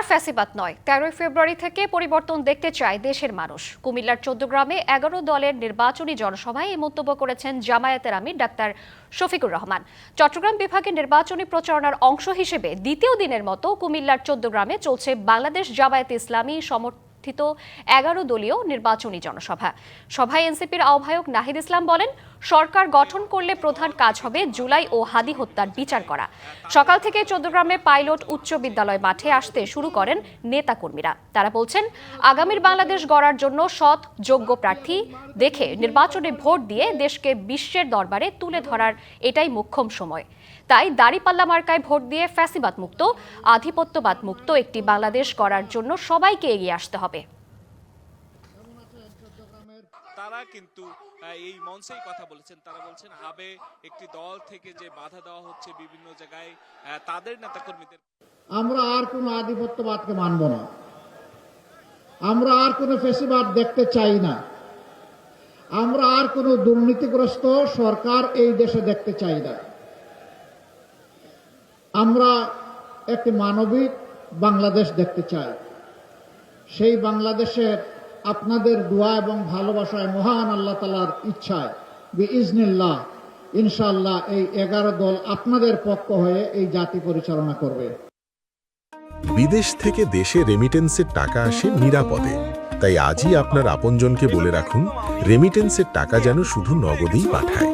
ফ্যাসিবাদ নয়, 13 ফেব্রুয়ারি থেকে পরিবর্তন দেখতে চায় দেশের মানুষ। কুমিল্লার 14 গ্রামে 11 দলের নির্বাচনী জনসভায় এই মন্তব্য করেছেন জামায়াতের আমির ডাক্তার শফিকুর রহমান। চট্টগ্রাম বিভাগের নির্বাচনী প্রচারণার অংশ হিসেবে দ্বিতীয় দিনের মতো কুমিল্লার 14 গ্রামে চলছে বাংলাদেশ জামায়াতে ইসলামী সমর্থিত 11 দলীয় নির্বাচনী জনসভা। সভায় এনসিপির আহ্বায়ক নাহিদ ইসলাম বলেন, সরকার গঠন করলে প্রধান কাজ হবে জুলাই ও হাদি হত্যার বিচার করা। সকাল থেকে 14 গ্রামে পাইলট উচ্চ বিদ্যালয় মাঠে আসতে শুরু করেন নেতাকর্মীরা। তারা বলছেন, আগামীর বাংলাদেশ গড়ার জন্য সৎ যোগ্য প্রার্থী দেখে নির্বাচনে ভোট দিয়ে দেশকে বিশ্বের দরবারে তুলে ধরার এটাই মোক্ষম সময়। তাই দাড়িপাল্লা মার্কায় ভোট দিয়ে ফ্যাসিবাদ মুক্ত, আধিপত্যবাদ মুক্ত একটি বাংলাদেশ গড়ার জন্য সবাইকে এগিয়ে আসতে হবে। তারা কিন্তু এই মঞ্চেই কথা বলেছেন। তারা বলছেন, হাবে একটি দল থেকে যে বাধা দেওয়া হচ্ছে বিভিন্ন জায়গায় তাদের নেতাকর্মীদের। আমরা আর কোনো আধিপত্যবাদকে মানব না, আমরা আর কোনো ফ্যাসিবাদ দেখতে চাই না, আমরা আর কোনো দুর্নীতিগ্রস্ত সরকার এই দেশে দেখতে চাই না। আমরা একটি মানবিক বাংলাদেশ দেখতে চাই। সেই বাংলাদেশের আপনাদের দোয়া এবং ভালোবাসায় মহান আল্লাহ তাআলার ইচ্ছায় বিইজনিল্লাহ ইনশাআল্লাহ এই 11 দল আপনাদের পক্ষ হয়ে এই জাতি পরিচালনা করবে। বিদেশ থেকে দেশে রেমিটেন্সের টাকা আসে নিরাপদে। তাই আজই আপনার আপনজনকে বলে রাখুন, রেমিটেন্সের টাকা যেন শুধু নগদেই পাঠায়।